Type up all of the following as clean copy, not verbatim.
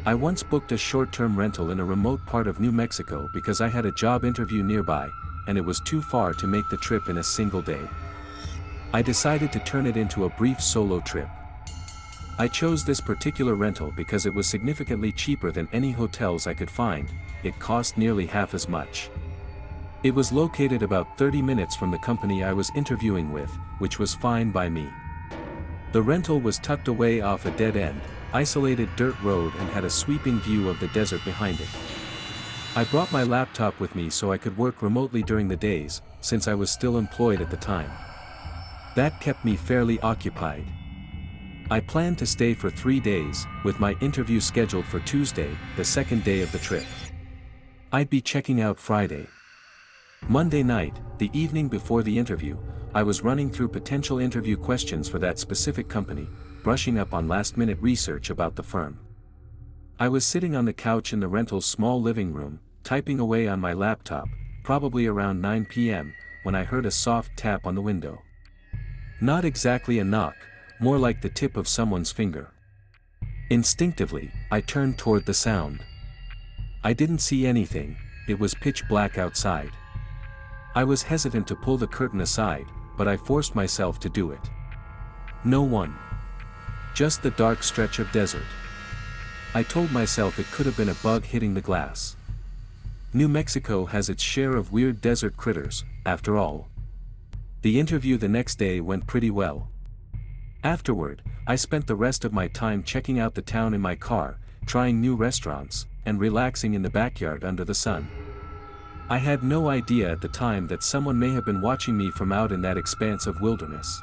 I once booked a short-term rental in a remote part of New Mexico because I had a job interview nearby, and it was too far to make the trip in a single day. I decided to turn it into a brief solo trip. I chose this particular rental because it was significantly cheaper than any hotels I could find. It cost nearly half as much. It was located about 30 minutes from the company I was interviewing with, which was fine by me. The rental was tucked away off a dead-end, isolated dirt road and had a sweeping view of the desert behind it. I brought my laptop with me so I could work remotely during the days, since I was still employed at the time. That kept me fairly occupied. I planned to stay for 3 days, with my interview scheduled for Tuesday, the second day of the trip. I'd be checking out Friday. Monday night, the evening before the interview, I was running through potential interview questions for that specific company, brushing up on last-minute research about the firm. I was sitting on the couch in the rental's small living room, typing away on my laptop, probably around 9 p.m., when I heard a soft tap on the window. Not exactly a knock, more like the tip of someone's finger. Instinctively, I turned toward the sound. I didn't see anything, it was pitch black outside. I was hesitant to pull the curtain aside, but I forced myself to do it. No one. Just the dark stretch of desert. I told myself it could have been a bug hitting the glass. New Mexico has its share of weird desert critters, after all. The interview the next day went pretty well. Afterward, I spent the rest of my time checking out the town in my car, trying new restaurants, and relaxing in the backyard under the sun. I had no idea at the time that someone may have been watching me from out in that expanse of wilderness.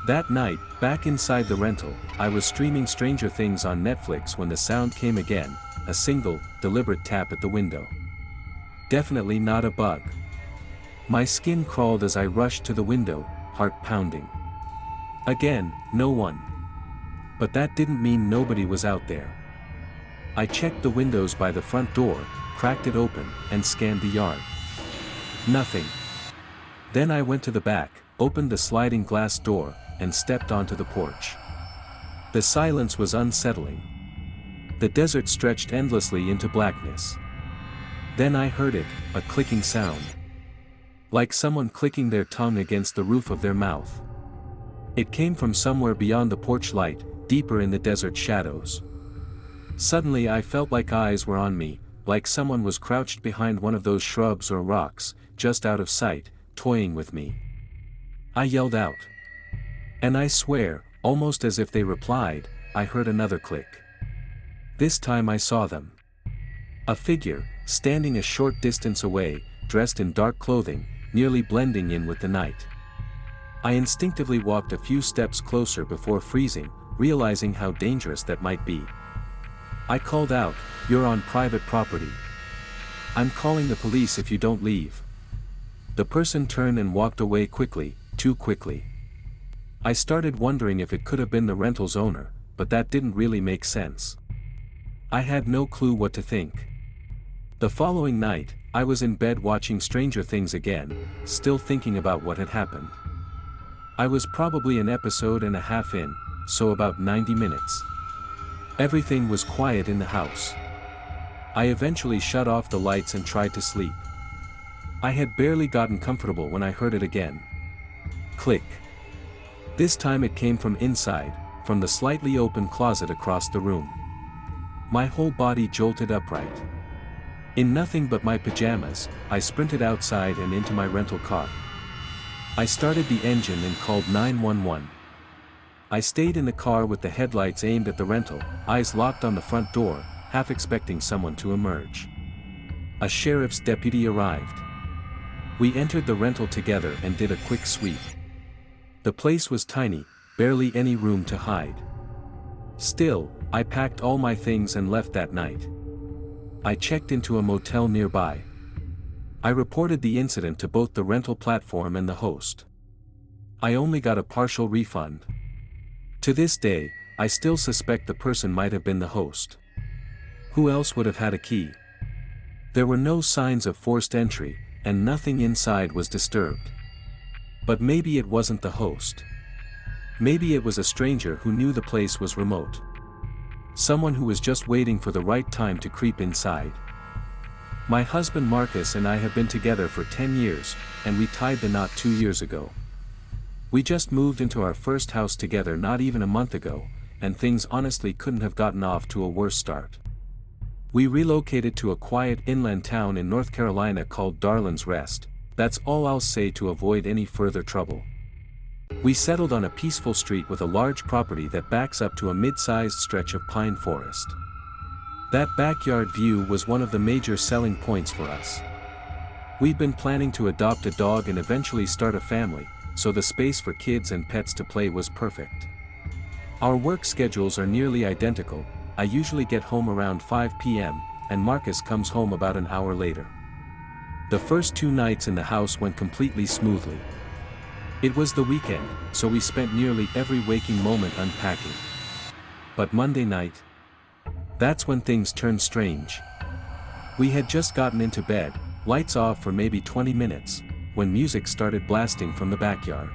That night, back inside the rental, I was streaming Stranger Things on Netflix when the sound came again, a single, deliberate tap at the window. Definitely not a bug. My skin crawled as I rushed to the window, heart pounding. Again, no one. But that didn't mean nobody was out there. I checked the windows by the front door, cracked it open, and scanned the yard. Nothing. Then I went to the back, opened the sliding glass door, and stepped onto the porch. The silence was unsettling. The desert stretched endlessly into blackness. Then I heard it, a clicking sound. Like someone clicking their tongue against the roof of their mouth. It came from somewhere beyond the porch light, deeper in the desert shadows. Suddenly I felt like eyes were on me, like someone was crouched behind one of those shrubs or rocks, just out of sight, toying with me. I yelled out. And I swear, almost as if they replied, I heard another click. This time I saw them. A figure, standing a short distance away, dressed in dark clothing, nearly blending in with the night. I instinctively walked a few steps closer before freezing, realizing how dangerous that might be. I called out, "You're on private property. I'm calling the police if you don't leave." The person turned and walked away quickly, too quickly. I started wondering if it could have been the rental's owner, but that didn't really make sense. I had no clue what to think. The following night, I was in bed watching Stranger Things again, still thinking about what had happened. I was probably an episode and a half in, so about 90 minutes. Everything was quiet in the house. I eventually shut off the lights and tried to sleep. I had barely gotten comfortable when I heard it again. Click. This time it came from inside, from the slightly open closet across the room. My whole body jolted upright. In nothing but my pajamas, I sprinted outside and into my rental car. I started the engine and called 911. I stayed in the car with the headlights aimed at the rental, eyes locked on the front door, half expecting someone to emerge. A sheriff's deputy arrived. We entered the rental together and did a quick sweep. The place was tiny, barely any room to hide. Still, I packed all my things and left that night. I checked into a motel nearby. I reported the incident to both the rental platform and the host. I only got a partial refund. To this day, I still suspect the person might have been the host. Who else would have had a key? There were no signs of forced entry, and nothing inside was disturbed. But maybe it wasn't the host. Maybe it was a stranger who knew the place was remote. someone who was just waiting for the right time to creep inside. My husband Marcus and I have been together for 10 years, and we tied the knot 2 years ago. We just moved into our first house together not even a month ago, and things honestly couldn't have gotten off to a worse start. We relocated to a quiet inland town in North Carolina called Darlin's Rest. That's all I'll say to avoid any further trouble. We settled on a peaceful street with a large property that backs up to a mid-sized stretch of pine forest. That backyard view was one of the major selling points for us. We'd been planning to adopt a dog and eventually start a family, so the space for kids and pets to play was perfect. Our work schedules are nearly identical. I usually get home around 5 p.m., and Marcus comes home about an hour later. The first 2 nights in the house went completely smoothly. It was the weekend, so we spent nearly every waking moment unpacking. But Monday night, that's when things turned strange. We had just gotten into bed, lights off for maybe 20 minutes, when music started blasting from the backyard.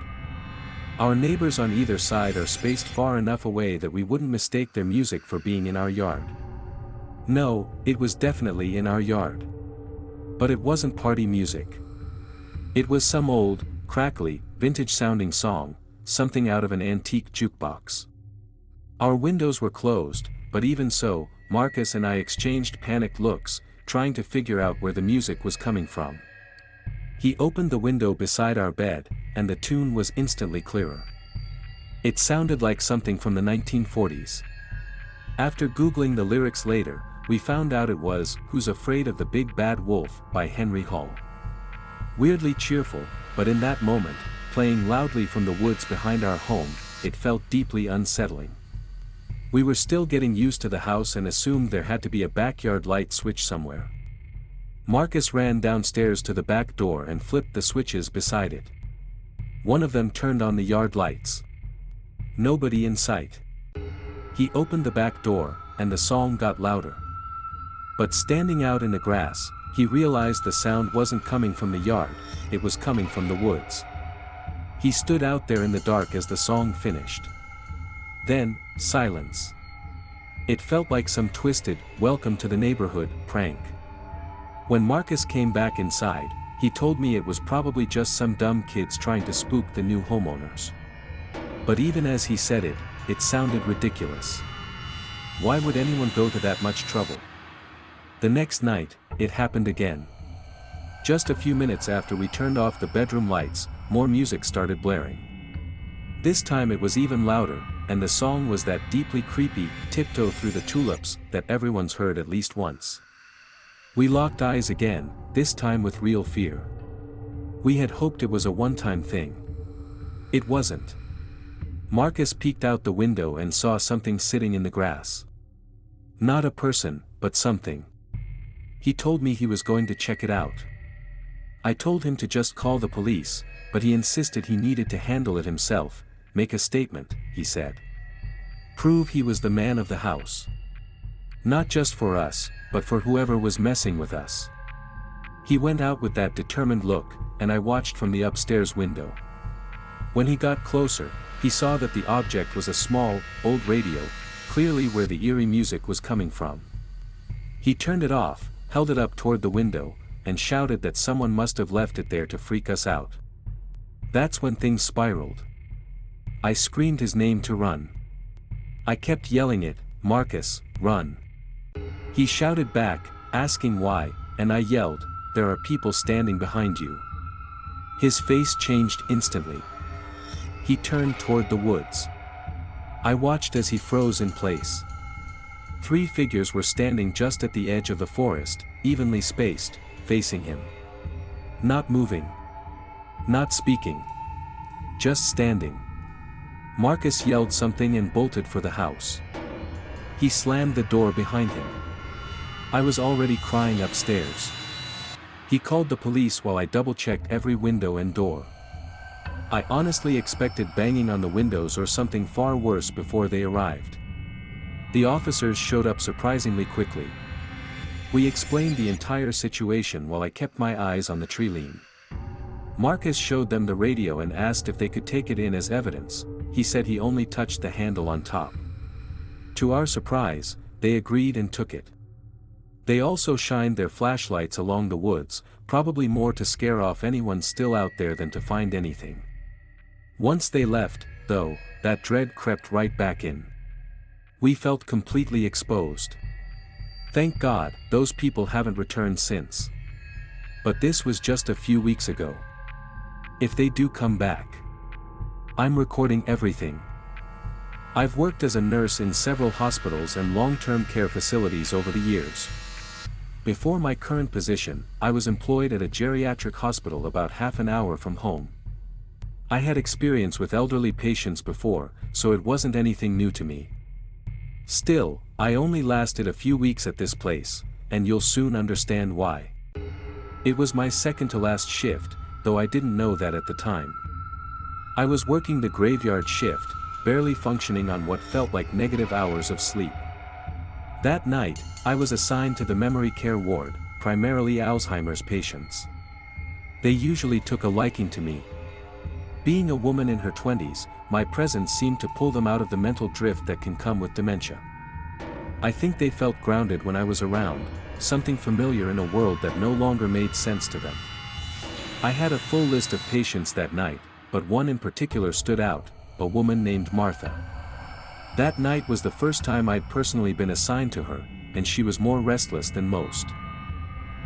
Our neighbors on either side are spaced far enough away that we wouldn't mistake their music for being in our yard. No, it was definitely in our yard. But it wasn't party music. It was some old, crackly, vintage-sounding song, something out of an antique jukebox. Our windows were closed, but even so, Marcus and I exchanged panicked looks, trying to figure out where the music was coming from. He opened the window beside our bed, and the tune was instantly clearer. It sounded like something from the 1940s. After Googling the lyrics later, we found out it was "Who's Afraid of the Big Bad Wolf" by Henry Hall. Weirdly cheerful, but in that moment, playing loudly from the woods behind our home, it felt deeply unsettling. We were still getting used to the house and assumed there had to be a backyard light switch somewhere. Marcus ran downstairs to the back door and flipped the switches beside it. One of them turned on the yard lights. Nobody in sight. He opened the back door, and the song got louder. But standing out in the grass, he realized the sound wasn't coming from the yard, it was coming from the woods. He stood out there in the dark as the song finished. Then, silence. It felt like some twisted, welcome to the neighborhood prank. When Marcus came back inside, he told me it was probably just some dumb kids trying to spook the new homeowners. But even as he said it, it sounded ridiculous. Why would anyone go to that much trouble? The next night, it happened again. Just a few minutes after we turned off the bedroom lights, more music started blaring. This time it was even louder, and the song was that deeply creepy "Tiptoe Through the Tulips" that everyone's heard at least once. We locked eyes again, this time with real fear. We had hoped it was a one-time thing. It wasn't. Marcus peeked out the window and saw something sitting in the grass. Not a person, but something. He told me he was going to check it out. I told him to just call the police, but he insisted he needed to handle it himself, make a statement, he said. Prove he was the man of the house. Not just for us, but for whoever was messing with us. He went out with that determined look, and I watched from the upstairs window. When he got closer, he saw that the object was a small, old radio, clearly where the eerie music was coming from. He turned it off, held it up toward the window, and shouted that someone must have left it there to freak us out. That's when things spiraled. I screamed his name to run. I kept yelling it, "Marcus, run." He shouted back, asking why, and I yelled, "There are people standing behind you." His face changed instantly. He turned toward the woods. I watched as he froze in place. 3 figures were standing just at the edge of the forest, evenly spaced, facing him. Not moving. Not speaking. Just standing. Marcus yelled something and bolted for the house. He slammed the door behind him. I was already crying upstairs. He called the police while I double-checked every window and door. I honestly expected banging on the windows or something far worse before they arrived. The officers showed up surprisingly quickly. We explained the entire situation while I kept my eyes on the tree line. Marcus showed them the radio and asked if they could take it in as evidence. He said he only touched the handle on top. To our surprise, they agreed and took it. They also shined their flashlights along the woods, probably more to scare off anyone still out there than to find anything. Once they left, though, that dread crept right back in. We felt completely exposed. Thank God, those people haven't returned since. But this was just a few weeks ago. If they do come back, I'm recording everything. I've worked as a nurse in several hospitals and long-term care facilities over the years. Before my current position, I was employed at a geriatric hospital about half an hour from home. I had experience with elderly patients before, so it wasn't anything new to me. Still, I only lasted a few weeks at this place, and you'll soon understand why. It was my second to last shift, though I didn't know that at the time. I was working the graveyard shift, barely functioning on what felt like negative hours of sleep. That night, I was assigned to the memory care ward, primarily Alzheimer's patients. They usually took a liking to me. Being a woman in her 20s, my presence seemed to pull them out of the mental drift that can come with dementia. I think they felt grounded when I was around, something familiar in a world that no longer made sense to them. I had a full list of patients that night, but one in particular stood out, a woman named Martha. That night was the first time I'd personally been assigned to her, and she was more restless than most.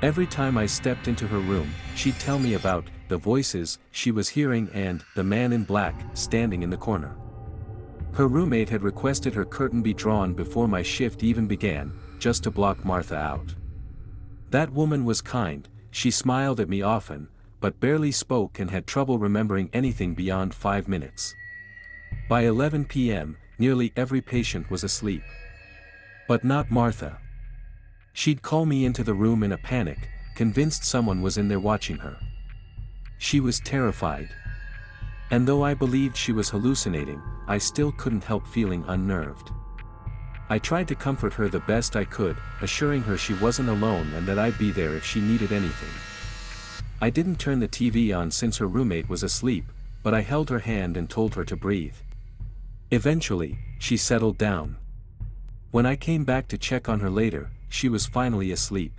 Every time I stepped into her room, she'd tell me about the voices she was hearing and the man in black standing in the corner. Her roommate had requested her curtain be drawn before my shift even began, just to block Martha out. That woman was kind, she smiled at me often, but barely spoke and had trouble remembering anything beyond 5 minutes. By 11 p.m., nearly every patient was asleep. But not Martha. She'd call me into the room in a panic, convinced someone was in there watching her. She was terrified. And though I believed she was hallucinating, I still couldn't help feeling unnerved. I tried to comfort her the best I could, assuring her she wasn't alone and that I'd be there if she needed anything. I didn't turn the TV on since her roommate was asleep, but I held her hand and told her to breathe. Eventually, she settled down. When I came back to check on her later, she was finally asleep.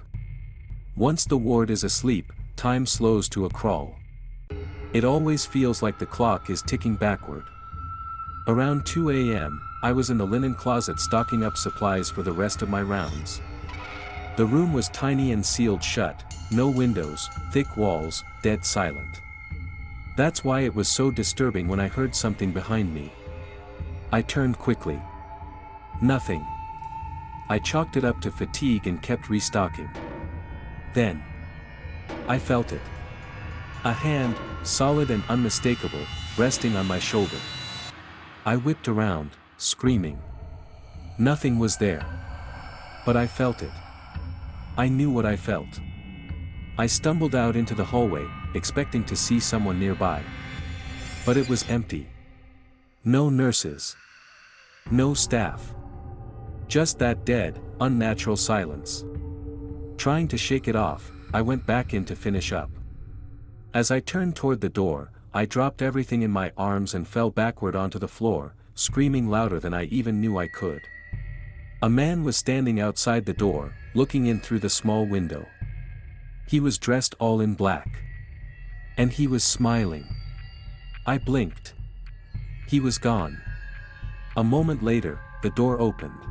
Once the ward is asleep, time slows to a crawl. It always feels like the clock is ticking backward. Around 2 a.m., I was in the linen closet stocking up supplies for the rest of my rounds. The room was tiny and sealed shut, no windows, thick walls, dead silent. That's why it was so disturbing when I heard something behind me. I turned quickly. Nothing. I chalked it up to fatigue and kept restocking. Then, I felt it. A hand, solid and unmistakable, resting on my shoulder. I whipped around, screaming. Nothing was there. But I felt it. I knew what I felt. I stumbled out into the hallway, expecting to see someone nearby. But it was empty. No nurses. No staff. Just that dead, unnatural silence. Trying to shake it off, I went back in to finish up. As I turned toward the door, I dropped everything in my arms and fell backward onto the floor, screaming louder than I even knew I could. A man was standing outside the door, looking in through the small window. He was dressed all in black. And he was smiling. I blinked. He was gone. A moment later, the door opened.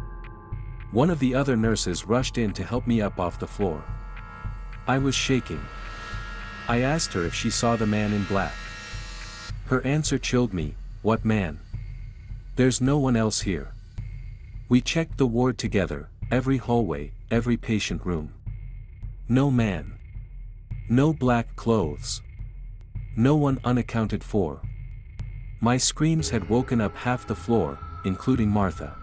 One of the other nurses rushed in to help me up off the floor. I was shaking. I asked her if she saw the man in black. Her answer chilled me. What man? There's no one else here. We checked the ward together, every hallway, every patient room. No man. No black clothes. No one unaccounted for. My screams had woken up half the floor, including Martha.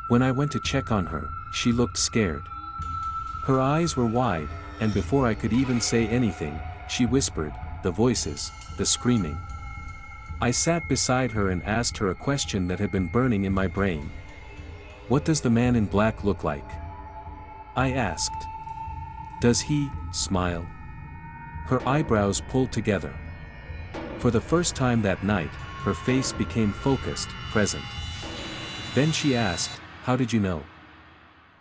When I went to check on her, she looked scared. Her eyes were wide, and before I could even say anything, she whispered, the voices, the screaming. I sat beside her and asked her a question that had been burning in my brain. What does the man in black look like? I asked. Does he smile? Her eyebrows pulled together. For the first time that night, her face became focused, present. Then she asked, how did you know?"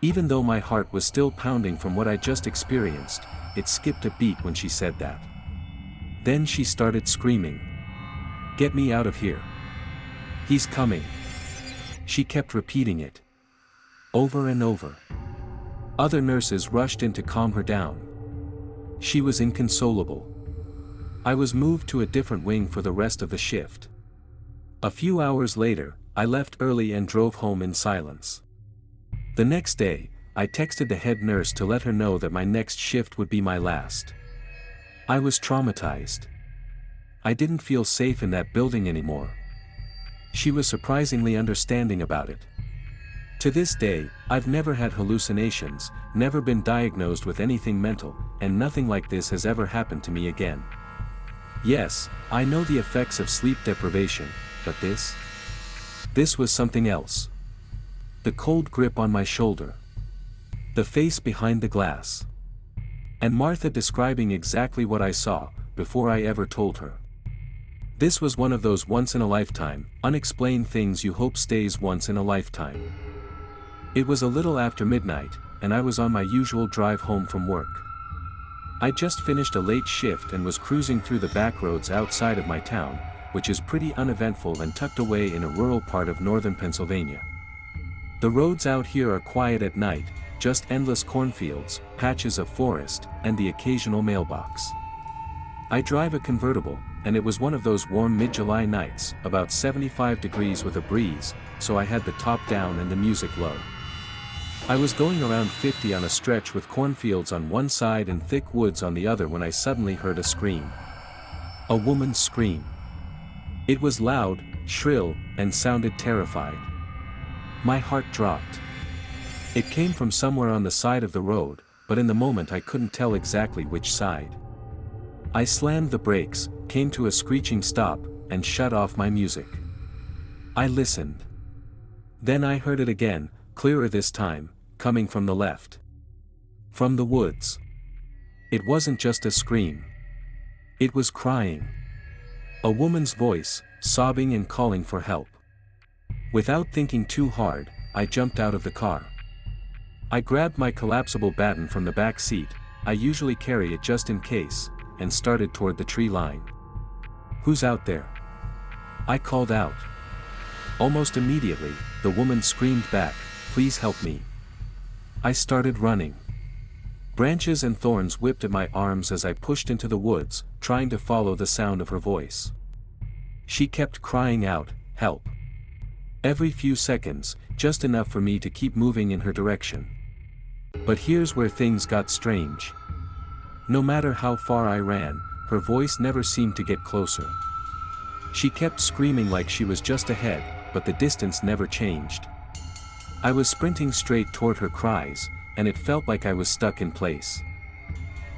Even though my heart was still pounding from what I just experienced, it skipped a beat when she said that. Then she started screaming. "Get me out of here. He's coming." She kept repeating it. Over and over. Other nurses rushed in to calm her down. She was inconsolable. I was moved to a different wing for the rest of the shift. A few hours later, I left early and drove home in silence. The next day, I texted the head nurse to let her know that my next shift would be my last. I was traumatized. I didn't feel safe in that building anymore. She was surprisingly understanding about it. To this day, I've never had hallucinations, never been diagnosed with anything mental, and nothing like this has ever happened to me again. Yes, I know the effects of sleep deprivation, but this was something else. The cold grip on my shoulder. The face behind the glass. And Martha describing exactly what I saw, before I ever told her. This was one of those once-in-a-lifetime, unexplained things you hope stays once in a lifetime. It was a little after midnight, and I was on my usual drive home from work. I just finished a late shift and was cruising through the back roads outside of my town, which is pretty uneventful and tucked away in a rural part of northern Pennsylvania. The roads out here are quiet at night, just endless cornfields, patches of forest, and the occasional mailbox. I drive a convertible, and it was one of those warm mid-July nights, about 75 degrees with a breeze, so I had the top down and the music low. I was going around 50 on a stretch with cornfields on one side and thick woods on the other when I suddenly heard a scream. A woman's scream. It was loud, shrill, and sounded terrified. My heart dropped. It came from somewhere on the side of the road, but in the moment I couldn't tell exactly which side. I slammed the brakes, came to a screeching stop, and shut off my music. I listened. Then I heard it again, clearer this time, coming from the left. From the woods. It wasn't just a scream. It was crying. A woman's voice, sobbing and calling for help. Without thinking too hard, I jumped out of the car. I grabbed my collapsible baton from the back seat, I usually carry it just in case, and started toward the tree line. "Who's out there?" I called out. Almost immediately, the woman screamed back, "Please help me." I started running. Branches and thorns whipped at my arms as I pushed into the woods, trying to follow the sound of her voice. She kept crying out, "Help." Every few seconds, just enough for me to keep moving in her direction. But here's where things got strange. No matter how far I ran, her voice never seemed to get closer. She kept screaming like she was just ahead, but the distance never changed. I was sprinting straight toward her cries, and it felt like I was stuck in place.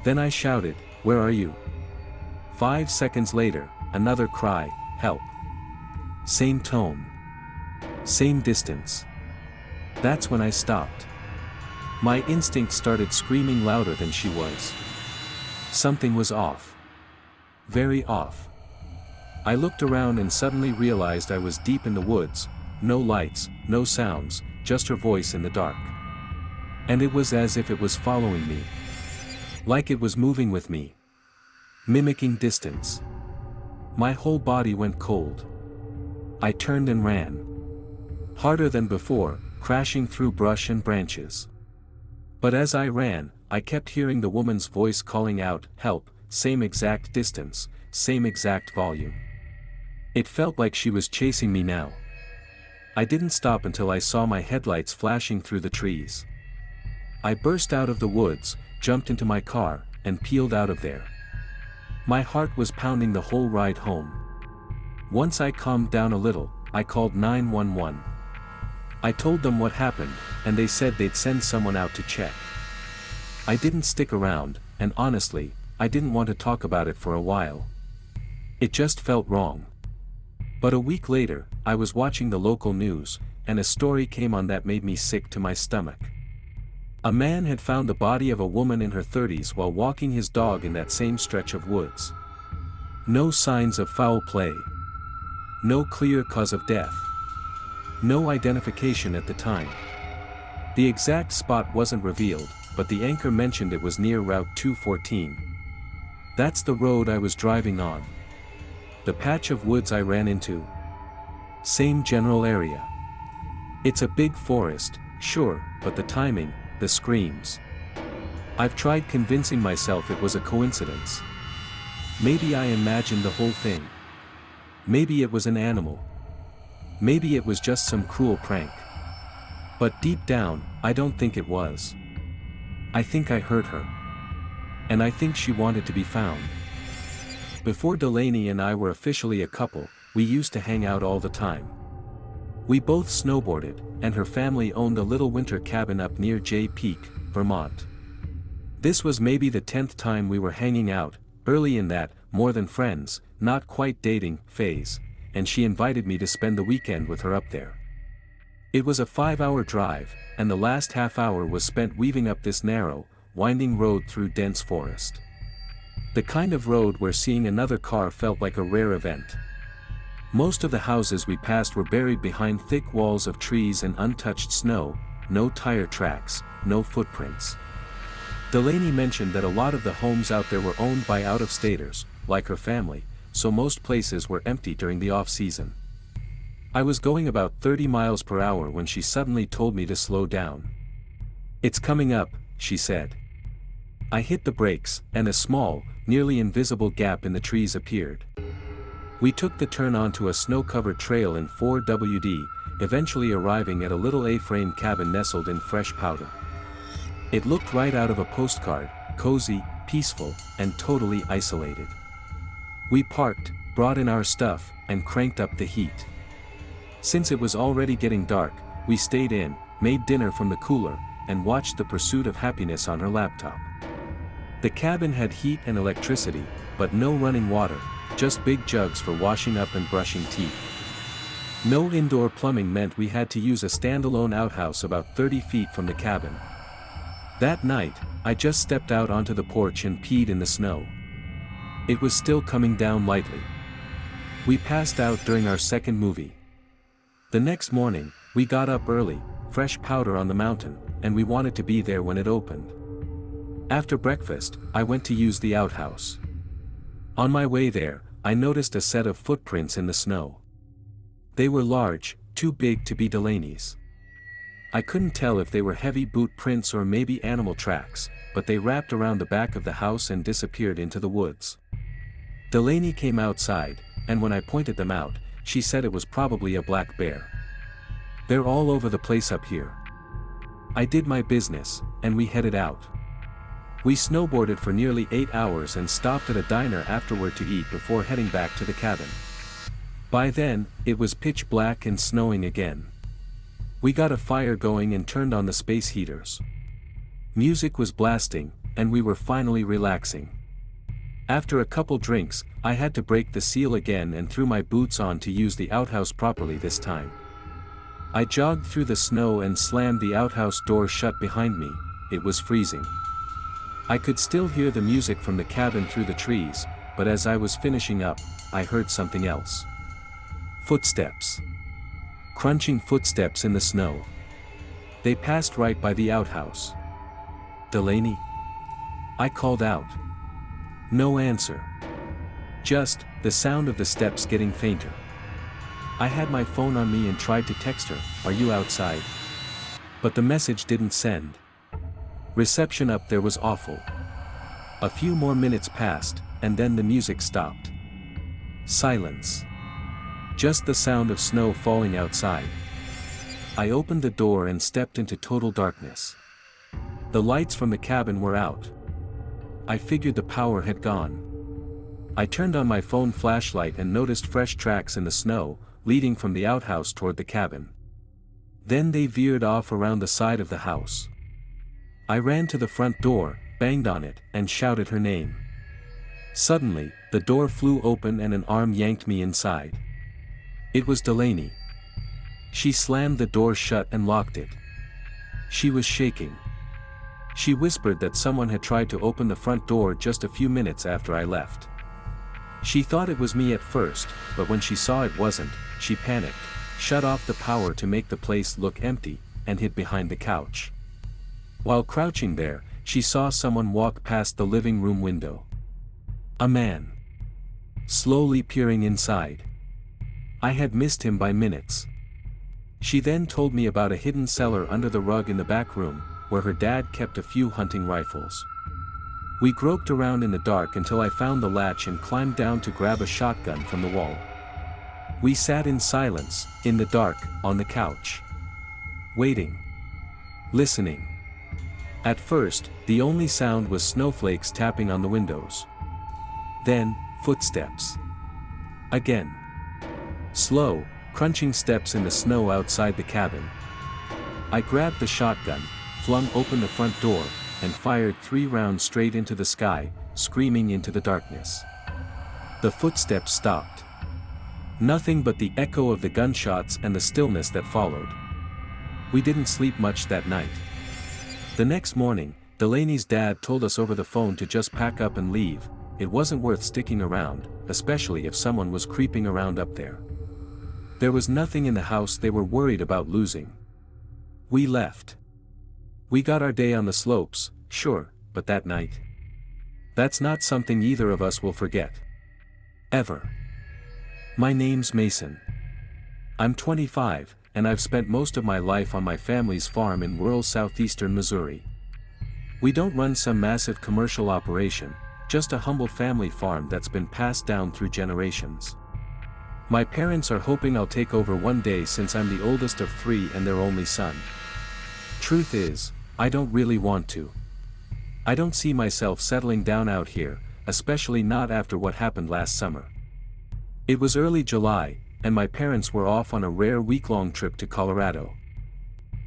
Then I shouted, "Where are you?" 5 seconds later, another cry, "Help." Same tone. Same distance. That's when I stopped. My instinct started screaming louder than she was. Something was off. Very off. I looked around and suddenly realized I was deep in the woods, no lights, no sounds, just her voice in the dark. And it was as if it was following me. Like it was moving with me. Mimicking distance. My whole body went cold. I turned and ran. Harder than before, crashing through brush and branches. But as I ran, I kept hearing the woman's voice calling out, "Help," same exact distance, same exact volume. It felt like she was chasing me now. I didn't stop until I saw my headlights flashing through the trees. I burst out of the woods, jumped into my car, and peeled out of there. My heart was pounding the whole ride home. Once I calmed down a little, I called 911. I told them what happened, and they said they'd send someone out to check. I didn't stick around, and honestly, I didn't want to talk about it for a while. It just felt wrong. But a week later, I was watching the local news, and a story came on that made me sick to my stomach. A man had found the body of a woman in her 30s while walking his dog in that same stretch of woods. No signs of foul play. No clear cause of death. No identification at the time. The exact spot wasn't revealed, but the anchor mentioned it was near Route 214. That's the road I was driving on. The patch of woods I ran into. Same general area. It's a big forest, sure, but the timing, the screams. I've tried convincing myself it was a coincidence. Maybe I imagined the whole thing. Maybe it was an animal. Maybe it was just some cruel prank. But deep down, I don't think it was. I think I hurt her. And I think she wanted to be found. Before Delaney and I were officially a couple, we used to hang out all the time. We both snowboarded, and her family owned a little winter cabin up near Jay Peak, Vermont. This was maybe the 10th time we were hanging out, early in that, more than friends, not quite dating, phase, and she invited me to spend the weekend with her up there. It was a 5-hour drive, and the last half hour was spent weaving up this narrow, winding road through dense forest. The kind of road where seeing another car felt like a rare event. Most of the houses we passed were buried behind thick walls of trees and untouched snow, no tire tracks, no footprints. Delaney mentioned that a lot of the homes out there were owned by out-of-staters, like her family, so most places were empty during the off-season. I was going about 30 miles per hour when she suddenly told me to slow down. "It's coming up," she said. I hit the brakes, and a small, nearly invisible gap in the trees appeared. We took the turn onto a snow-covered trail in 4WD, eventually arriving at a little A-frame cabin nestled in fresh powder. It looked right out of a postcard, cozy, peaceful, and totally isolated. We parked, brought in our stuff, and cranked up the heat. Since it was already getting dark, we stayed in, made dinner from the cooler, and watched The Pursuit of Happiness on her laptop. The cabin had heat and electricity, but no running water, just big jugs for washing up and brushing teeth. No indoor plumbing meant we had to use a standalone outhouse about 30 feet from the cabin. That night, I just stepped out onto the porch and peed in the snow. It was still coming down lightly. We passed out during our second movie. The next morning, we got up early, fresh powder on the mountain, and we wanted to be there when it opened. After breakfast, I went to use the outhouse. On my way there, I noticed a set of footprints in the snow. They were large, too big to be Delaney's. I couldn't tell if they were heavy boot prints or maybe animal tracks, but they wrapped around the back of the house and disappeared into the woods. Delaney came outside, and when I pointed them out, she said it was probably a black bear. "They're all over the place up here." I did my business, and we headed out. We snowboarded for nearly 8 hours and stopped at a diner afterward to eat before heading back to the cabin. By then, it was pitch black and snowing again. We got a fire going and turned on the space heaters. Music was blasting, and we were finally relaxing. After a couple drinks, I had to break the seal again and threw my boots on to use the outhouse properly this time. I jogged through the snow and slammed the outhouse door shut behind me. It was freezing. I could still hear the music from the cabin through the trees, but as I was finishing up, I heard something else. Footsteps. Crunching footsteps in the snow. They passed right by the outhouse. "Delaney?" I called out. No answer. Just the sound of the steps getting fainter. I had my phone on me and tried to text her, "Are you outside?" But the message didn't send. Reception up there was awful. A few more minutes passed, and then the music stopped. Silence. Just the sound of snow falling outside. I opened the door and stepped into total darkness. The lights from the cabin were out. I figured the power had gone. I turned on my phone flashlight and noticed fresh tracks in the snow, leading from the outhouse toward the cabin. Then they veered off around the side of the house. I ran to the front door, banged on it, and shouted her name. Suddenly, the door flew open and an arm yanked me inside. It was Delaney. She slammed the door shut and locked it. She was shaking. She whispered that someone had tried to open the front door just a few minutes after I left. She thought it was me at first, but when she saw it wasn't, she panicked, shut off the power to make the place look empty, and hid behind the couch. While crouching there, she saw someone walk past the living room window. A man. Slowly peering inside. I had missed him by minutes. She then told me about a hidden cellar under the rug in the back room, where her dad kept a few hunting rifles. We groped around in the dark until I found the latch and climbed down to grab a shotgun from the wall. We sat in silence, in the dark, on the couch. Waiting. Listening. At first, the only sound was snowflakes tapping on the windows. Then, footsteps. Again. Slow, crunching steps in the snow outside the cabin. I grabbed the shotgun, flung open the front door, and fired 3 rounds straight into the sky, screaming into the darkness. The footsteps stopped. Nothing but the echo of the gunshots and the stillness that followed. We didn't sleep much that night. The next morning, Delaney's dad told us over the phone to just pack up and leave. It wasn't worth sticking around, especially if someone was creeping around up there. There was nothing in the house they were worried about losing. We left. We got our day on the slopes, sure, but that night. That's not something either of us will forget. Ever. My name's Mason. I'm 25, and I've spent most of my life on my family's farm in rural southeastern Missouri. We don't run some massive commercial operation, just a humble family farm that's been passed down through generations. My parents are hoping I'll take over one day since I'm the oldest of 3 and their only son. Truth is, I don't really want to. I don't see myself settling down out here, especially not after what happened last summer. It was early July, and my parents were off on a rare week-long trip to Colorado.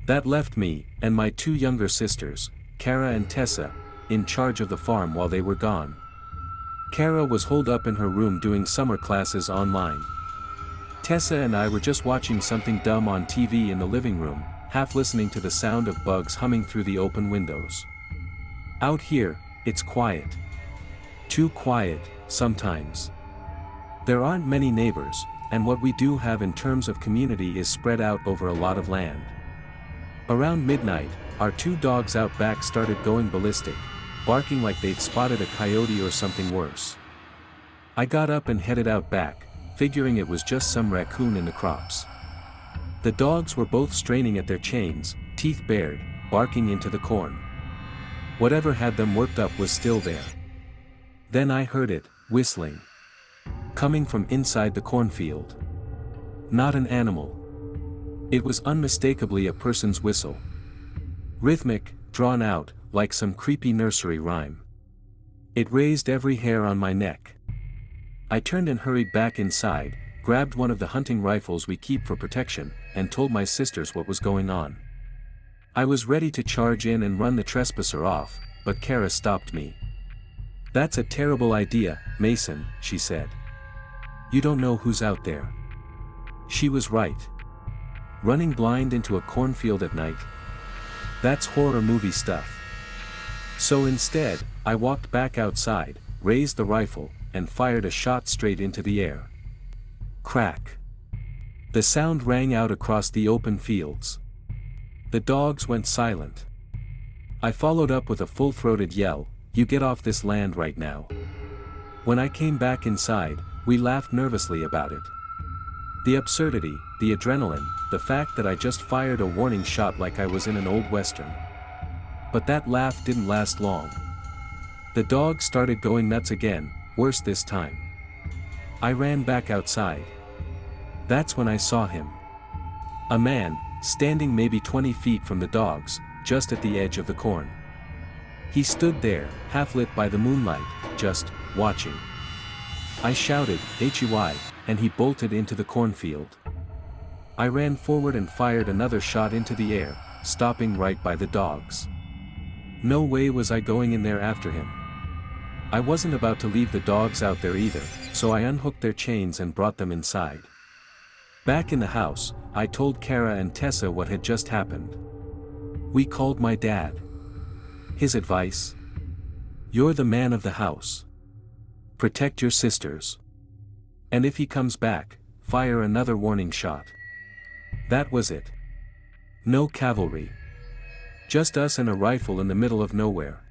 That left me, and my 2 younger sisters, Kara and Tessa, in charge of the farm while they were gone. Kara was holed up in her room doing summer classes online. Tessa and I were just watching something dumb on TV in the living room, half listening to the sound of bugs humming through the open windows. Out here, it's quiet. Too quiet, sometimes. There aren't many neighbors, and what we do have in terms of community is spread out over a lot of land. Around midnight, our 2 dogs out back started going ballistic, barking like they'd spotted a coyote or something worse. I got up and headed out back, figuring it was just some raccoon in the crops. The dogs were both straining at their chains, teeth bared, barking into the corn. Whatever had them worked up was still there. Then I heard it, whistling. Coming from inside the cornfield. Not an animal. It was unmistakably a person's whistle. Rhythmic, drawn out, like some creepy nursery rhyme. It raised every hair on my neck. I turned and hurried back inside, grabbed one of the hunting rifles we keep for protection, and told my sisters what was going on. I was ready to charge in and run the trespasser off, but Kara stopped me. "That's a terrible idea, Mason," she said. "You don't know who's out there." She was right. Running blind into a cornfield at night? That's horror movie stuff. So instead, I walked back outside, raised the rifle, and fired a shot straight into the air. Crack. The sound rang out across the open fields. The dogs went silent. I followed up with a full-throated yell, "You get off this land right now." When I came back inside, we laughed nervously about it. The absurdity, the adrenaline, the fact that I just fired a warning shot like I was in an old western. But that laugh didn't last long. The dog started going nuts again, worse this time. I ran back outside. That's when I saw him. A man, standing maybe 20 feet from the dogs, just at the edge of the corn. He stood there, half lit by the moonlight, just watching. I shouted, "HUI," and he bolted into the cornfield. I ran forward and fired another shot into the air, stopping right by the dogs. No way was I going in there after him. I wasn't about to leave the dogs out there either, so I unhooked their chains and brought them inside. Back in the house, I told Kara and Tessa what had just happened. We called my dad. His advice? "You're the man of the house. Protect your sisters. And if he comes back, fire another warning shot." That was it. No cavalry. Just us and a rifle in the middle of nowhere.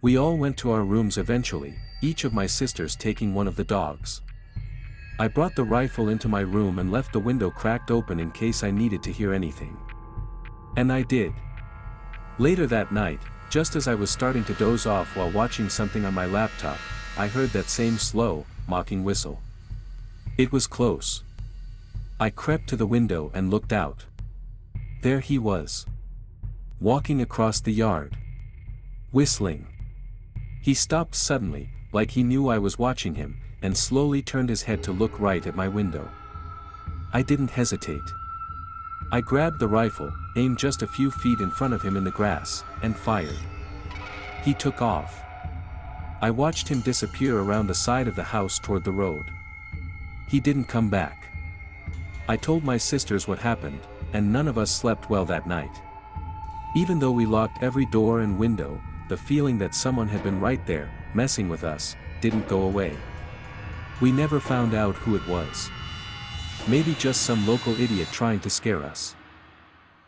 We all went to our rooms eventually, each of my sisters taking one of the dogs. I brought the rifle into my room and left the window cracked open in case I needed to hear anything. And I did. Later that night, just as I was starting to doze off while watching something on my laptop, I heard that same slow, mocking whistle. It was close. I crept to the window and looked out. There he was. Walking across the yard. Whistling. He stopped suddenly, like he knew I was watching him, and slowly turned his head to look right at my window. I didn't hesitate. I grabbed the rifle, aimed just a few feet in front of him in the grass, and fired. He took off. I watched him disappear around the side of the house toward the road. He didn't come back. I told my sisters what happened, and none of us slept well that night. Even though we locked every door and window, the feeling that someone had been right there, messing with us, didn't go away. We never found out who it was. Maybe just some local idiot trying to scare us.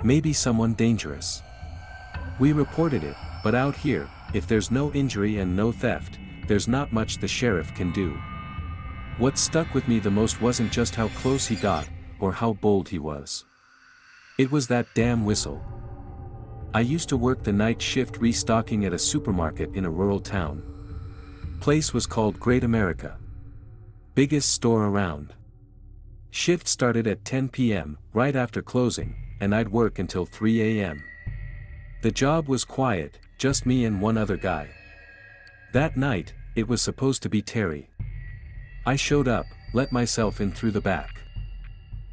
Maybe someone dangerous. We reported it, but out here, if there's no injury and no theft, there's not much the sheriff can do. What stuck with me the most wasn't just how close he got, or how bold he was. It was that damn whistle. I used to work the night shift restocking at a supermarket in a rural town. Place was called Great America. Biggest store around. Shift started at 10 p.m., right after closing, and I'd work until 3 a.m. The job was quiet, just me and one other guy. That night, it was supposed to be Terry. I showed up, let myself in through the back.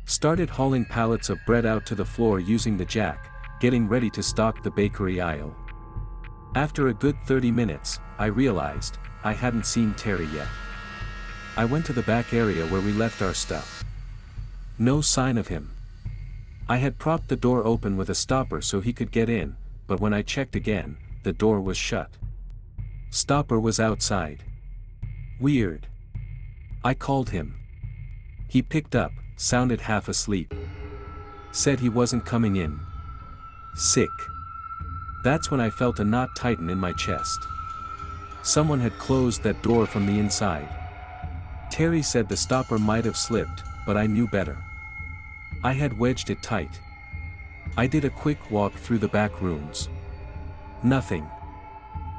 Started hauling pallets of bread out to the floor using the jack, getting ready to stock the bakery aisle. After a good 30 minutes, I realized, I hadn't seen Terry yet. I went to the back area where we left our stuff. No sign of him. I had propped the door open with a stopper so he could get in, but when I checked again, the door was shut. Stopper was outside. Weird. I called him. He picked up, sounded half asleep. Said he wasn't coming in. Sick. That's when I felt a knot tighten in my chest. Someone had closed that door from the inside. Terry said the stopper might have slipped, but I knew better. I had wedged it tight. I did a quick walk through the back rooms. Nothing.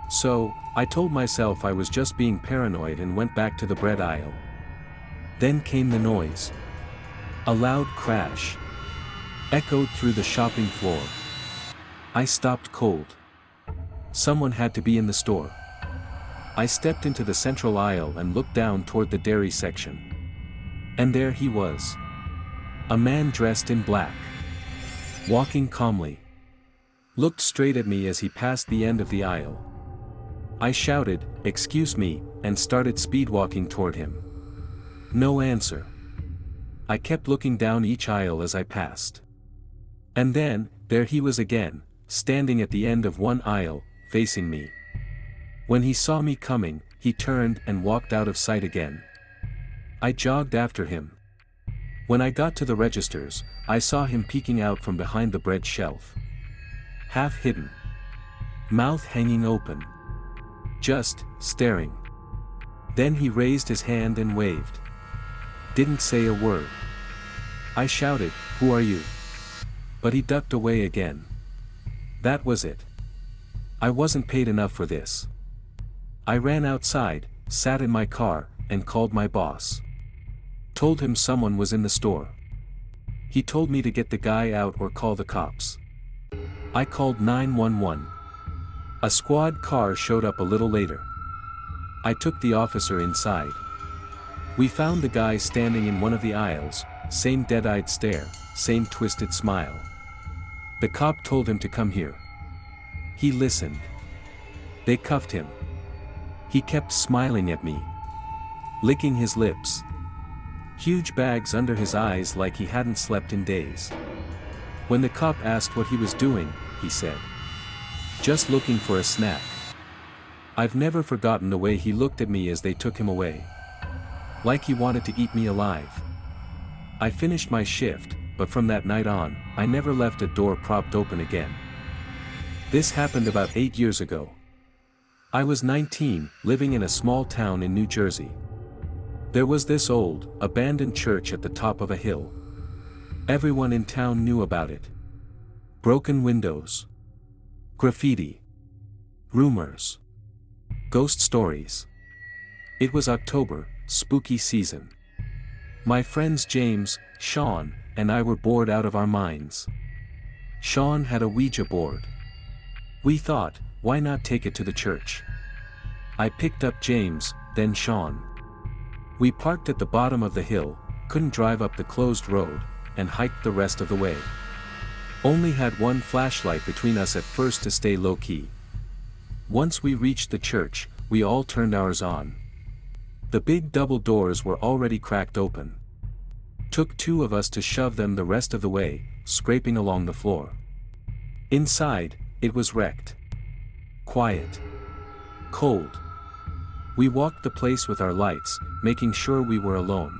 So, I told myself I was just being paranoid and went back to the bread aisle. Then came the noise. A loud crash. Echoed through the shopping floor. I stopped cold. Someone had to be in the store. I stepped into the central aisle and looked down toward the dairy section. And there he was. A man dressed in black. Walking calmly. Looked straight at me as he passed the end of the aisle. I shouted, "Excuse me," and started speedwalking toward him. No answer. I kept looking down each aisle as I passed. And then, there he was again, standing at the end of one aisle, facing me. When he saw me coming, he turned and walked out of sight again. I jogged after him. When I got to the registers, I saw him peeking out from behind the bread shelf. Half hidden. Mouth hanging open. Just, staring. Then he raised his hand and waved. Didn't say a word. I shouted, "Who are you?" But he ducked away again. That was it. I wasn't paid enough for this. I ran outside, sat in my car, and called my boss. Told him someone was in the store. He told me to get the guy out or call the cops. I called 911. A squad car showed up a little later. I took the officer inside. We found the guy standing in one of the aisles, same dead-eyed stare, same twisted smile. The cop told him to come here. He listened. They cuffed him. He kept smiling at me. Licking his lips. Huge bags under his eyes like he hadn't slept in days. When the cop asked what he was doing, he said, "Just looking for a snack." I've never forgotten the way he looked at me as they took him away. Like he wanted to eat me alive. I finished my shift, but from that night on, I never left a door propped open again. This happened about 8 years ago. I was 19, living in a small town in New Jersey. There was this old, abandoned church at the top of a hill. Everyone in town knew about it. Broken windows. Graffiti. Rumors. Ghost stories. It was October, spooky season. My friends James, Sean, and I were bored out of our minds. Sean had a Ouija board. We thought, why not take it to the church? I picked up James, then Sean. We parked at the bottom of the hill, couldn't drive up the closed road, and hiked the rest of the way. Only had one flashlight between us at first to stay low-key. Once we reached the church, we all turned ours on. The big double doors were already cracked open. Took 2 of us to shove them the rest of the way, scraping along the floor. Inside, it was wrecked. Quiet. Cold. We walked the place with our lights, making sure we were alone.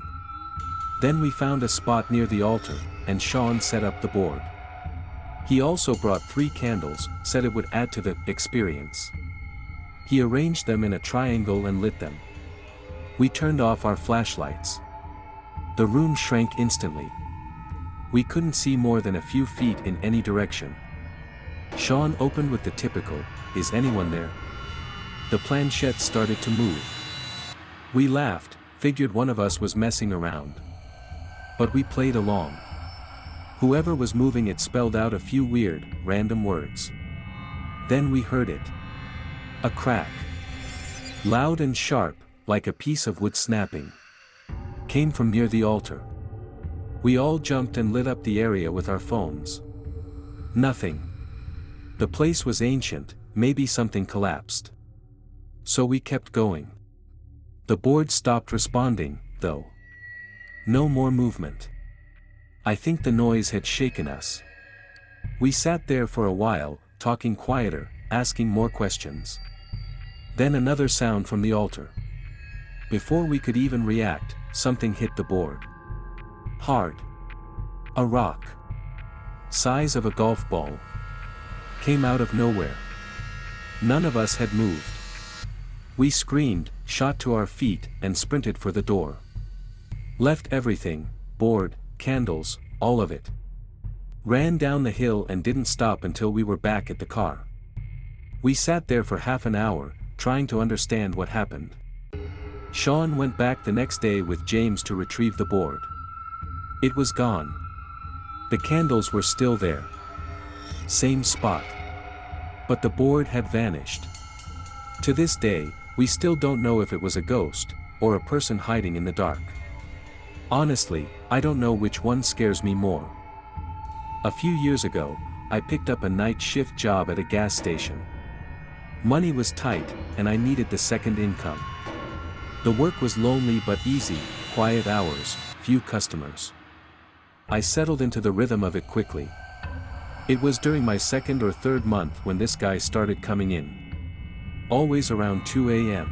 Then we found a spot near the altar, and Sean set up the board. He also brought 3 candles, said it would add to the experience. He arranged them in a triangle and lit them. We turned off our flashlights. The room shrank instantly. We couldn't see more than a few feet in any direction. Sean opened with the typical, "Is anyone there?" The planchette started to move. We laughed, figured one of us was messing around. But we played along. Whoever was moving it spelled out a few weird, random words. Then we heard it. A crack. Loud and sharp, like a piece of wood snapping. Came from near the altar. We all jumped and lit up the area with our phones. Nothing. The place was ancient, maybe something collapsed. So we kept going. The board stopped responding, though. No more movement. I think the noise had shaken us. We sat there for a while, talking quieter, asking more questions. Then another sound from the altar. Before we could even react, something hit the board. Hard. A rock. Size of a golf ball. Came out of nowhere. None of us had moved. We screamed, shot to our feet, and sprinted for the door. Left everything, board, candles, all of it. Ran down the hill and didn't stop until we were back at the car. We sat there for half an hour, trying to understand what happened. Sean went back the next day with James to retrieve the board. It was gone. The candles were still there. Same spot. But the board had vanished. To this day, we still don't know if it was a ghost, or a person hiding in the dark. Honestly, I don't know which one scares me more. A few years ago, I picked up a night shift job at a gas station. Money was tight, and I needed the second income. The work was lonely but easy, quiet hours, few customers. I settled into the rhythm of it quickly. It was during my 2nd or 3rd month when this guy started coming in. Always around 2 a.m.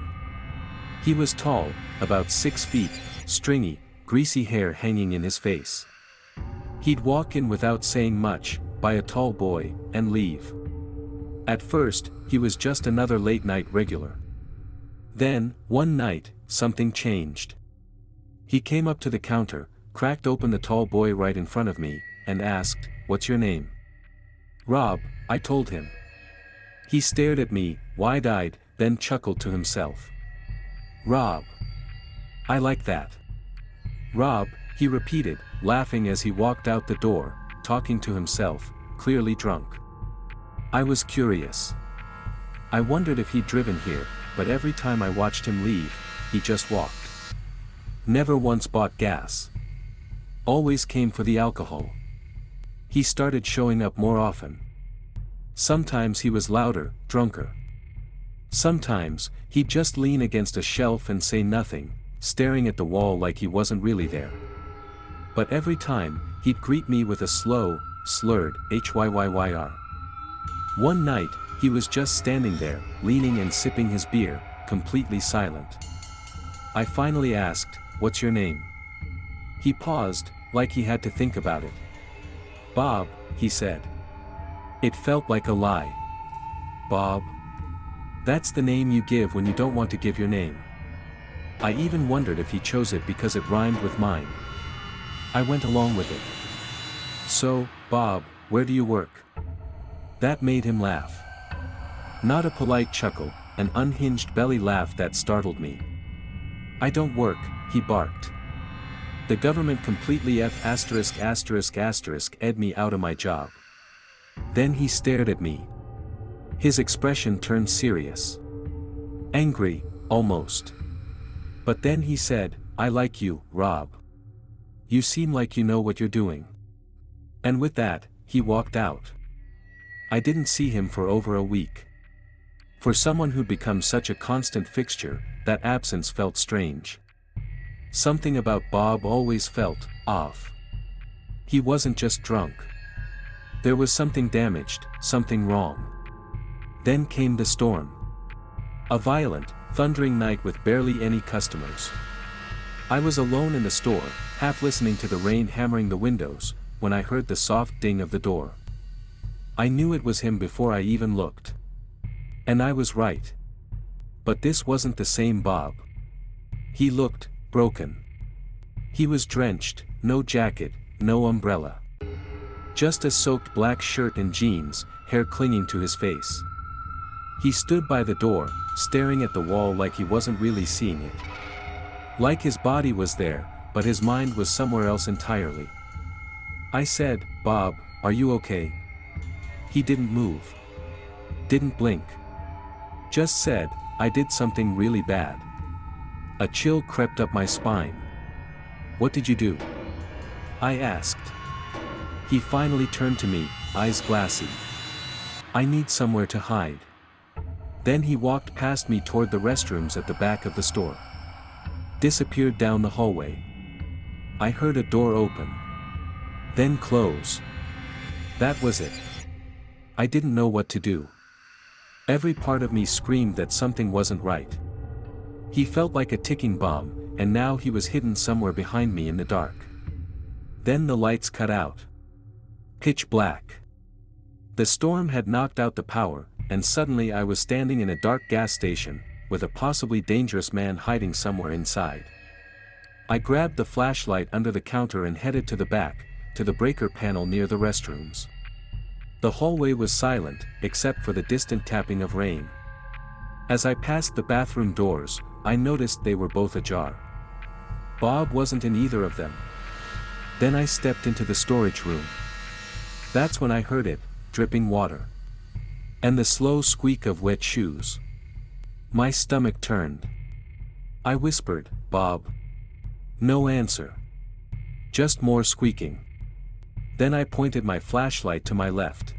He was tall, about 6 feet, stringy, greasy hair hanging in his face. He'd walk in without saying much, buy a tall boy, and leave. At first, he was just another late-night regular. Then, one night, something changed. He came up to the counter, cracked open the tall boy right in front of me, and asked, "What's your name?" "Rob," I told him. He stared at me, wide-eyed, then chuckled to himself. "Rob. I like that." "Rob," he repeated, laughing as he walked out the door, talking to himself, clearly drunk. I was curious. I wondered if he'd driven here, but every time I watched him leave, he just walked. Never once bought gas. Always came for the alcohol. He started showing up more often. Sometimes he was louder, drunker. Sometimes, he'd just lean against a shelf and say nothing, staring at the wall like he wasn't really there. But every time, he'd greet me with a slow, slurred "Hyyyr." One night, he was just standing there, leaning and sipping his beer, completely silent. I finally asked, "What's your name?" He paused, like he had to think about it. Bob, he said. It felt like a lie. Bob? That's the name you give when you don't want to give your name. I even wondered if he chose it because it rhymed with mine. I went along with it. So, Bob, where do you work? That made him laugh. Not a polite chuckle, an unhinged belly laugh that startled me. I don't work, he barked. The government completely ed me out of my job. Then he stared at me. His expression turned serious. Angry, almost. But then he said, I like you, Rob. You seem like you know what you're doing. And with that, he walked out. I didn't see him for over a week. For someone who'd become such a constant fixture, that absence felt strange. Something about Bob always felt off. He wasn't just drunk. There was something damaged, something wrong. Then came the storm. A violent, thundering night with barely any customers. I was alone in the store, half listening to the rain hammering the windows, when I heard the soft ding of the door. I knew it was him before I even looked. And I was right. But this wasn't the same Bob. He looked broken. He was drenched, no jacket, no umbrella. Just a soaked black shirt and jeans, hair clinging to his face. He stood by the door, staring at the wall like he wasn't really seeing it. Like his body was there, but his mind was somewhere else entirely. I said, Bob, are you okay? He didn't move. Didn't blink. Just said, I did something really bad. A chill crept up my spine. What did you do? I asked. He finally turned to me, eyes glassy. I need somewhere to hide. Then he walked past me toward the restrooms at the back of the store. Disappeared down the hallway. I heard a door open. Then close. That was it. I didn't know what to do. Every part of me screamed that something wasn't right. He felt like a ticking bomb, and now he was hidden somewhere behind me in the dark. Then the lights cut out. Pitch black. The storm had knocked out the power, and suddenly I was standing in a dark gas station, with a possibly dangerous man hiding somewhere inside. I grabbed the flashlight under the counter and headed to the back, to the breaker panel near the restrooms. The hallway was silent, except for the distant tapping of rain. As I passed the bathroom doors, I noticed they were both ajar. Bob wasn't in either of them. Then I stepped into the storage room. That's when I heard it, dripping water. And the slow squeak of wet shoes. My stomach turned. I whispered, Bob. No answer. Just more squeaking. Then I pointed my flashlight to my left.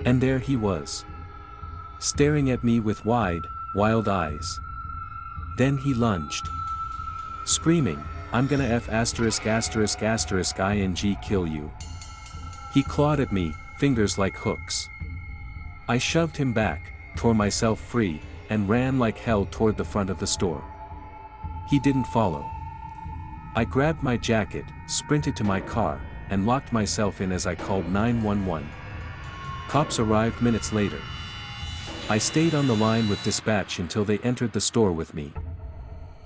And there he was. Staring at me with wide, wild eyes. Then he lunged. Screaming, I'm gonna ing kill you. He clawed at me, fingers like hooks. I shoved him back, tore myself free, and ran like hell toward the front of the store. He didn't follow. I grabbed my jacket, sprinted to my car, and locked myself in as I called 911. Cops arrived minutes later. I stayed on the line with dispatch until they entered the store with me.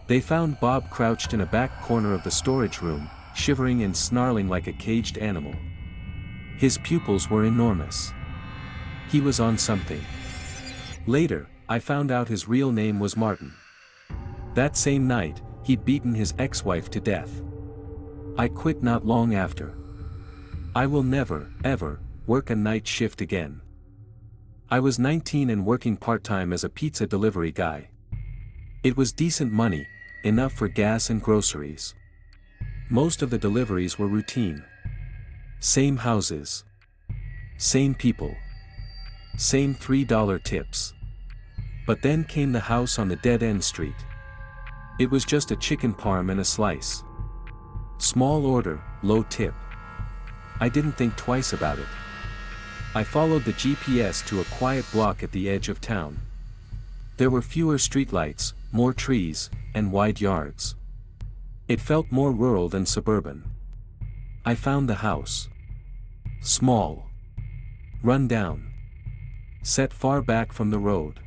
They found Bob crouched in a back corner of the storage room, shivering and snarling like a caged animal. His pupils were enormous. He was on something. Later, I found out his real name was Martin. That same night, he'd beaten his ex-wife to death. I quit not long after. I will never, ever, work a night shift again. I was 19 and working part-time as a pizza delivery guy. It was decent money, enough for gas and groceries. Most of the deliveries were routine. Same houses. Same people. Same $3 tips. But then came the house on the dead-end street. It was just a chicken parm and a slice. Small order, low tip. I didn't think twice about it. I followed the GPS to a quiet block at the edge of town. There were fewer streetlights, more trees, and wide yards. It felt more rural than suburban. I found the house. Small. Run down. Set far back from the road.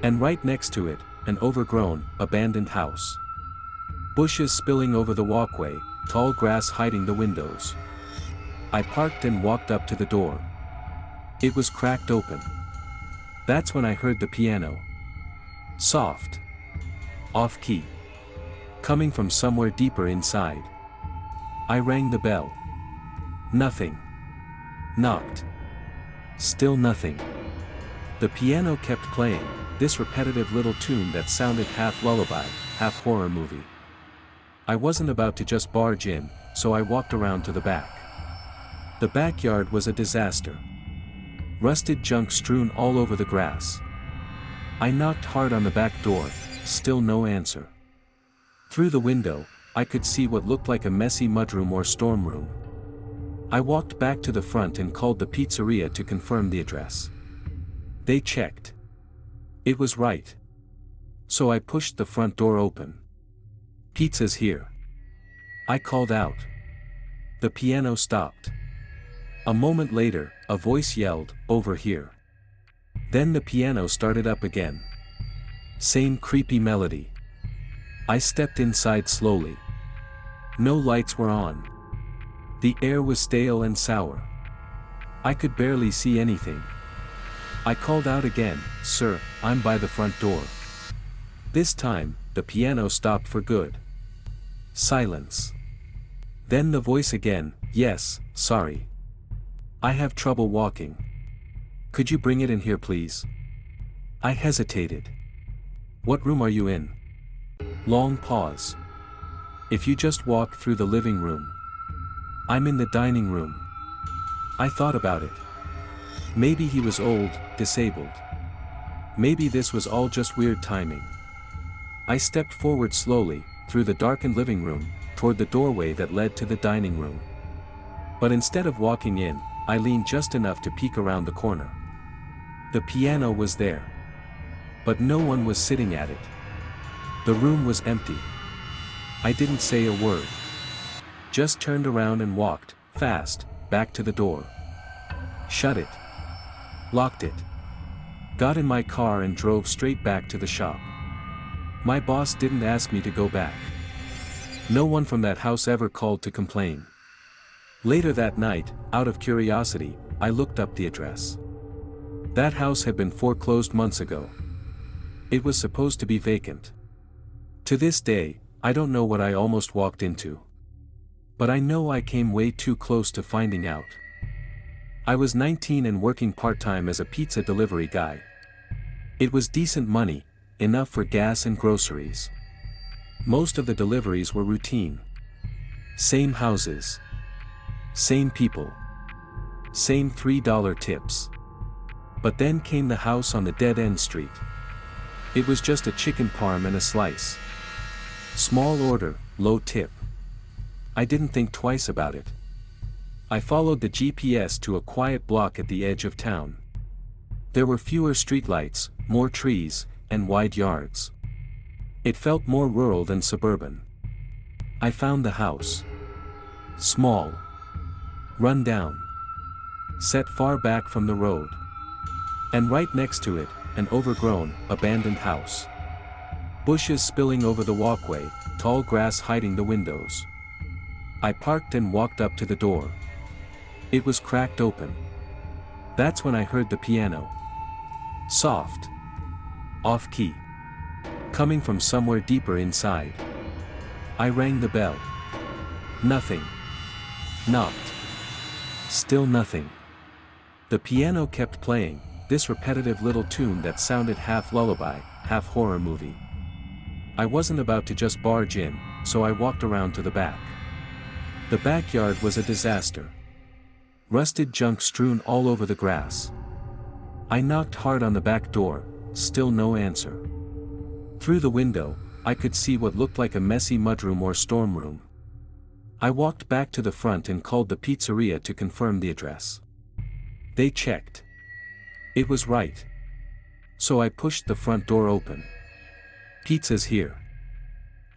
And right next to it, an overgrown, abandoned house. Bushes spilling over the walkway, tall grass hiding the windows. I parked and walked up to the door. It was cracked open. That's when I heard the piano. Soft. Off-key. Coming from somewhere deeper inside. I rang the bell. Nothing. Knocked. Still nothing. The piano kept playing, this repetitive little tune that sounded half lullaby, half horror movie. I wasn't about to just barge in, so I walked around to the back. The backyard was a disaster. Rusted junk strewn all over the grass. I knocked hard on the back door, still no answer. Through the window, I could see what looked like a messy mudroom or storm room. I walked back to the front and called the pizzeria to confirm the address. They checked. It was right. So I pushed the front door open. "Pizza's here." I called out. The piano stopped. A moment later, a voice yelled, "Over here." Then the piano started up again. Same creepy melody. I stepped inside slowly. No lights were on. The air was stale and sour. I could barely see anything. I called out again, "Sir, I'm by the front door." This time, the piano stopped for good. Silence. Then the voice again, "Yes, sorry. I have trouble walking. Could you bring it in here please?" I hesitated. "What room are you in?" Long pause. "If you just walk through the living room." "I'm in the dining room." I thought about it. Maybe he was old, disabled. Maybe this was all just weird timing. I stepped forward slowly, through the darkened living room, toward the doorway that led to the dining room. But instead of walking in, I leaned just enough to peek around the corner. The piano was there. But no one was sitting at it. The room was empty. I didn't say a word. Just turned around and walked, fast, back to the door. Shut it. Locked it. Got in my car and drove straight back to the shop. My boss didn't ask me to go back. No one from that house ever called to complain. Later that night, out of curiosity, I looked up the address. That house had been foreclosed months ago. It was supposed to be vacant. To this day, I don't know what I almost walked into. But I know I came way too close to finding out. I was 19 and working part-time as a pizza delivery guy. It was decent money, enough for gas and groceries. Most of the deliveries were routine. Same houses. Same people. Same $3 tips. But then came the house on the dead-end street. It was just a chicken parm and a slice. Small order, low tip. I didn't think twice about it. I followed the GPS to a quiet block at the edge of town. There were fewer streetlights, more trees, and wide yards. It felt more rural than suburban. I found the house. Small. Run down. Set far back from the road. And right next to it, an overgrown, abandoned house. Bushes spilling over the walkway, tall grass hiding the windows. I parked and walked up to the door. It was cracked open. That's when I heard the piano. Soft. Off-key. Coming from somewhere deeper inside. I rang the bell. Nothing. Knocked. Still nothing. The piano kept playing, this repetitive little tune that sounded half lullaby, half horror movie. I wasn't about to just barge in, so I walked around to the back. The backyard was a disaster. Rusted junk strewn all over the grass. I knocked hard on the back door, still no answer. Through the window, I could see what looked like a messy mudroom or storm room. I walked back to the front and called the pizzeria to confirm the address. They checked. It was right. So I pushed the front door open. "Pizza's here."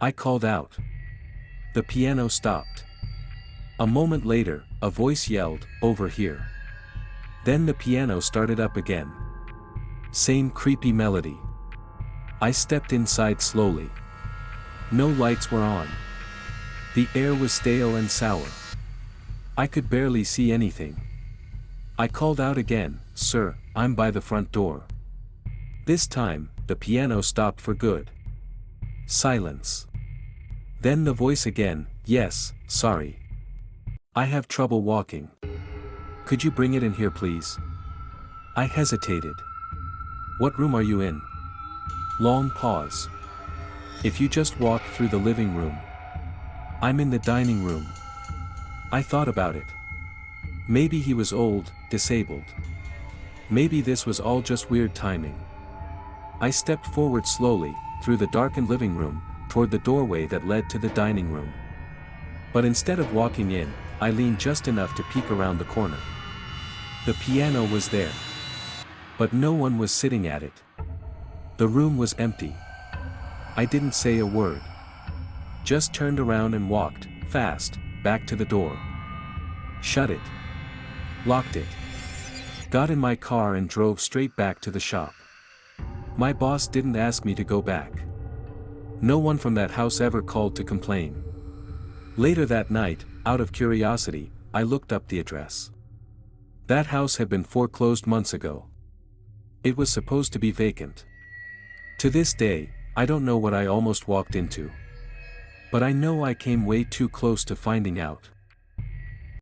I called out. The piano stopped. A moment later, a voice yelled, "Over here." Then the piano started up again. Same creepy melody. I stepped inside slowly. No lights were on. The air was stale and sour. I could barely see anything. I called out again, "Sir, I'm by the front door." This time, the piano stopped for good. Silence. Then the voice again, "Yes, sorry. I have trouble walking. Could you bring it in here please?" I hesitated. "What room are you in?" Long pause. "If you just walk through the living room." "I'm in the dining room." I thought about it. Maybe he was old, disabled. Maybe this was all just weird timing. I stepped forward slowly, through the darkened living room, toward the doorway that led to the dining room. But instead of walking in, I leaned just enough to peek around the corner. The piano was there. But no one was sitting at it. The room was empty. I didn't say a word. Just turned around and walked, fast, back to the door. Shut it. Locked it. Got in my car and drove straight back to the shop. My boss didn't ask me to go back. No one from that house ever called to complain. Later that night, out of curiosity, I looked up the address. That house had been foreclosed months ago. It was supposed to be vacant. To this day, I don't know what I almost walked into. But I know I came way too close to finding out.